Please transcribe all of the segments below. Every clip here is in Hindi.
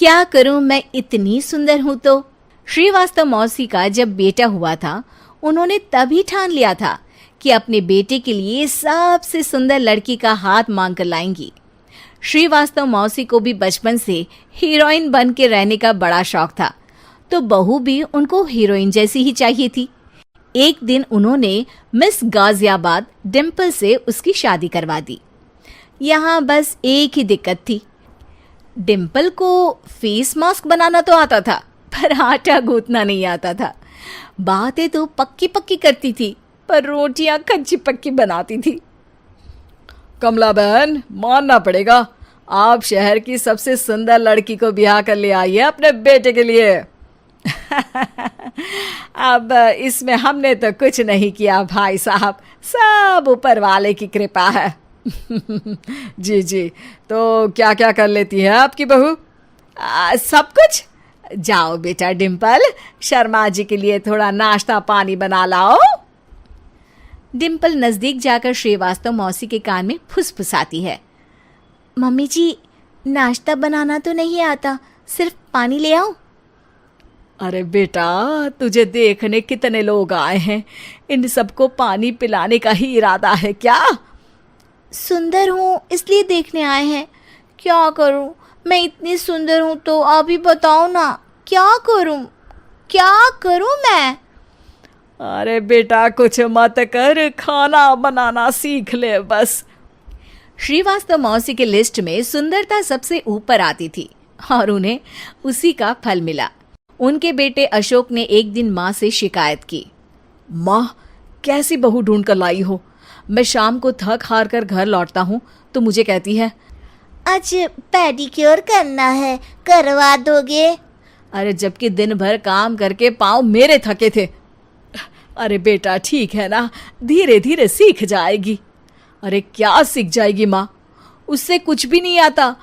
क्या करूं, मैं इतनी सुंदर हूं तो। श्रीवास्तव मौसी का जब बेटा हुआ था, उन्होंने तभी ठान लिया था कि अपने बेटे के लिए सबसे सुंदर लड़की का हाथ मांग कर लाएंगी। श्रीवास्तव मौसी को भी बचपन से हीरोइन बन के रहने का बड़ा शौक था, तो बहू भी उनको हीरोइन जैसी ही चाहिए थी। एक दिन उन्होंने मिस गाजियाबाद डिम्पल से उसकी शादी करवा दी। यहाँ बस एक ही दिक्कत थी, डिम्पल को फेस मास्क बनाना तो आता था, पर आटा गूंथना नहीं आता था। बातें तो पक्की पक्की करती थी, पर रोटियां कच्ची पक्की बनाती थी। कमला बहन, मानना पड़ेगा, आप शहर की सबसे सुंदर लड़की को ब्याह कर ले आई है अपने बेटे के लिए। अब इसमें हमने तो कुछ नहीं किया भाई साहब, सब ऊपर वाले की कृपा है। जी जी, तो क्या क्या कर लेती है आपकी बहू? सब कुछ। जाओ बेटा डिम्पल, शर्मा जी के लिए थोड़ा नाश्ता पानी बना लाओ। डिम्पल नजदीक जाकर श्रीवास्तव मौसी के कान में फुसफुसाती है। मम्मी जी, नाश्ता बनाना तो नहीं आता, सिर्फ पानी ले आओ। अरे बेटा, तुझे देखने कितने लोग आए हैं, इन सबको पानी पिलाने का ही इरादा है क्या? सुंदर हूँ इसलिए देखने आए हैं। क्या करूँ, मैं इतनी सुंदर हूँ तो आप ही बताओ ना, क्या करूँ मैं? अरे बेटा, कुछ मत कर, खाना बनाना सीख ले बस। श्रीवास्तव मौसी के लिस्ट में सुंदरता सबसे ऊपर आती थी और उन्हें उसी का फल मिला। उनके बेटे अशोक ने एक दिन माँ से शिकायत की। माँ, कैसी बहू ढूंढ कर लाई हो? मैं शाम को थक हार कर घर लौटता हूँ तो मुझे कहती है, आज पेडिक्योर करना है, करवा दोगे? अरे जबकि दिन भर काम करके पाँव मेरे थके थे। अरे बेटा, ठीक है ना, धीरे धीरे सीख जाएगी। अरे क्या सीख जाएगी माँ, उससे कुछ भी नहीं आता।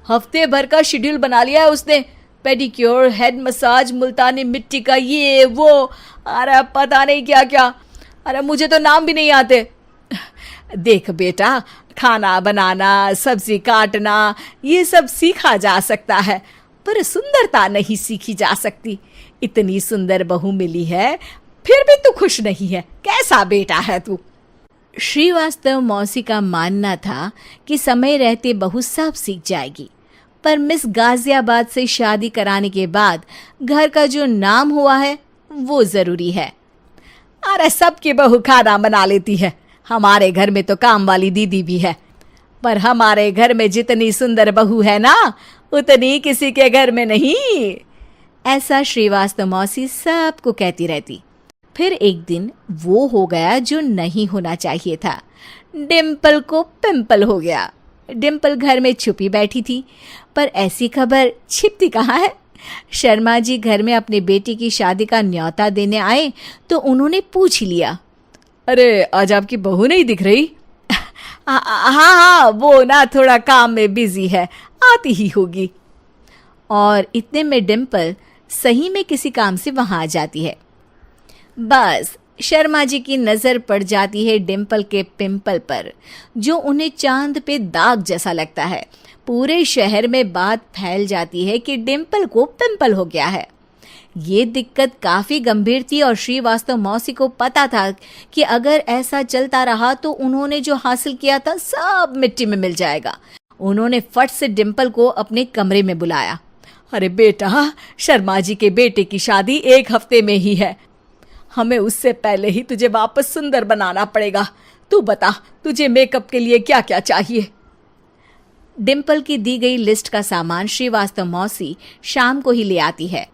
हफ्ते भर का शेड्यूल बना लिया है उसने, पेडिक्योर, हेड मसाज, मुल्तानी मिट्टी का ये वो, अरे पता नहीं क्या क्या। अरे मुझे तो नाम भी नहीं आते। देख बेटा, खाना बनाना, सब्जी काटना, ये सब सीखा जा सकता है, पर सुंदरता नहीं सीखी जा सकती। इतनी सुंदर बहू मिली है, फिर भी तू खुश नहीं है, कैसा बेटा है तू? श्रीवास्तव मौसी का मानना था कि समय रहते बहू सब सीख जाएगी, पर मिस गाजियाबाद से शादी कराने के बाद घर का जो नाम हुआ है वो जरूरी है। अरे सबकी बहू खाना बना लेती है, हमारे घर में तो काम वाली दीदी भी है, पर हमारे घर में जितनी सुंदर बहू है ना, उतनी किसी के घर में नहीं। ऐसा श्रीवास्तव मौसी सबको कहती रहती। फिर एक दिन वो हो गया जो नहीं होना चाहिए था, डिम्पल को पिंपल हो गया। डिम्पल घर में छुपी बैठी थी, पर ऐसी खबर छिपती कहाँ है। शर्मा जी घर में अपने बेटी की शादी का न्योता देने आए तो उन्होंने पूछ लिया, अरे आज आपकी बहू नहीं दिख रही? हाँ, वो ना थोड़ा काम में बिजी है, आती ही होगी। और इतने में डिम्पल सही में किसी काम से वहां आ जाती है। बस शर्मा जी की नजर पड़ जाती है डिम्पल के पिंपल पर, जो उन्हें चांद पे दाग जैसा लगता है। पूरे शहर में बात फैल जाती है कि डिम्पल को पिंपल हो गया है। ये दिक्कत काफी गंभीर थी और श्रीवास्तव मौसी को पता था कि अगर ऐसा चलता रहा तो उन्होंने जो हासिल किया था सब मिट्टी में मिल जाएगा। उन्होंने फट से डिम्पल को अपने कमरे में बुलाया। अरे बेटा, शर्मा जी के बेटे की शादी 1 हफ्ते में ही है, हमें उससे पहले ही तुझे वापस सुंदर बनाना पड़ेगा। तू बता, तुझे मेकअप के लिए क्या क्या चाहिए? डिम्पल की दी गई लिस्ट का सामान श्रीवास्तव मौसी शाम को ही ले आती है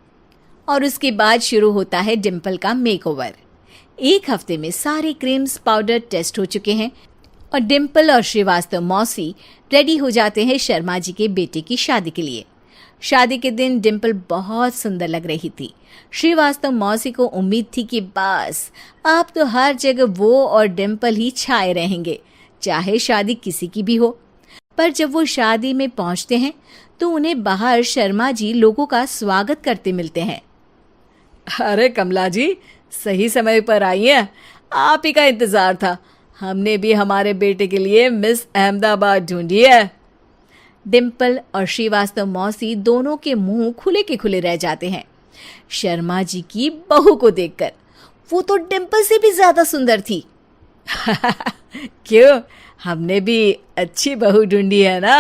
और उसके बाद शुरू होता है डिम्पल का मेकओवर। 1 हफ्ते में सारे क्रीम्स पाउडर टेस्ट हो चुके हैं और डिम्पल और श्रीवास्तव मौसी रेडी हो जाते हैं शर्मा जी के बेटे की शादी के लिए। शादी के दिन डिम्पल बहुत सुंदर लग रही थी। श्रीवास्तव मौसी को उम्मीद थी कि बस अब तो हर जगह वो और डिम्पल ही छाए रहेंगे, चाहे शादी किसी की भी हो। पर जब वो शादी में पहुंचते हैं तो उन्हें बाहर शर्मा जी लोगों का स्वागत करते मिलते हैं। अरे कमला जी, सही समय पर आई हैं, आप ही का इंतजार था। हमने भी हमारे बेटे के लिए मिस अहमदाबाद ढूंढी है। डिम्पल और श्रीवास्तव मौसी दोनों के मुंह खुले के खुले रह जाते हैं शर्मा जी की बहू को देखकर। वो तो डिम्पल से भी ज्यादा सुंदर थी। क्यों, हमने भी अच्छी बहू ढूंढी है ना?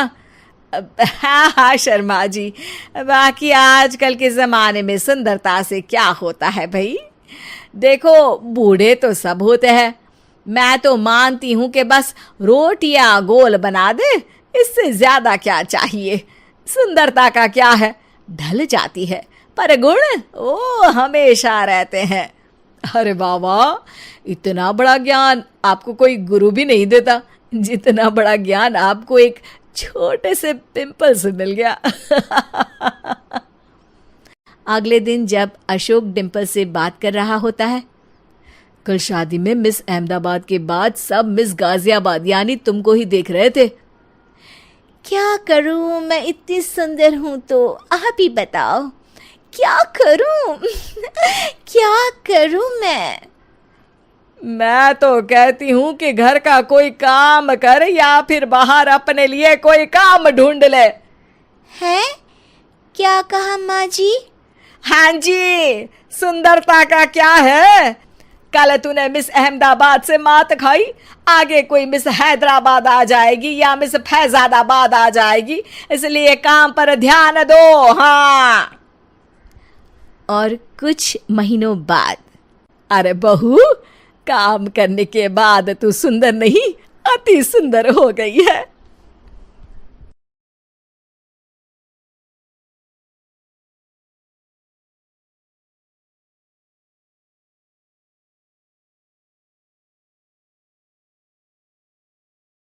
हाँ हाँ शर्मा जी, बाकी आजकल के ज़माने में सुंदरता से क्या होता है भाई। देखो, बूढ़े तो सब होते हैं। मैं तो मानती हूँ कि बस रोटियां गोल बना दे, इससे ज्यादा क्या चाहिए। सुंदरता का क्या है, ढल जाती है, पर गुण वो हमेशा रहते हैं। अरे बाबा, इतना बड़ा ज्ञान आपको कोई गुरु भी नहीं देता जितना बड़ा ज्ञान आपको एक छोटे से पिंपल से मिल गया। अगले दिन जब अशोक डिम्पल से बात कर रहा होता है, कल शादी में मिस अहमदाबाद के बाद सब मिस गाजियाबाद यानी तुमको ही देख रहे थे। क्या करूं, मैं इतनी सुंदर हूं तो आप ही बताओ क्या करूं। क्या करूं मैं तो कहती हूं कि घर का कोई काम कर या फिर बाहर अपने लिए कोई काम ढूंढ ले। है? क्या कहा माँ जी? हाँ जी, सुंदरता का क्या है। कल तूने मिस अहमदाबाद से मात खाई, आगे कोई मिस हैदराबाद आ जाएगी या मिस फैजादाबाद आ जाएगी, इसलिए काम पर ध्यान दो। हाँ। और कुछ महीनों बाद, अरे बहू, काम करने के बाद तू सुंदर नहीं, अति सुंदर हो गई है।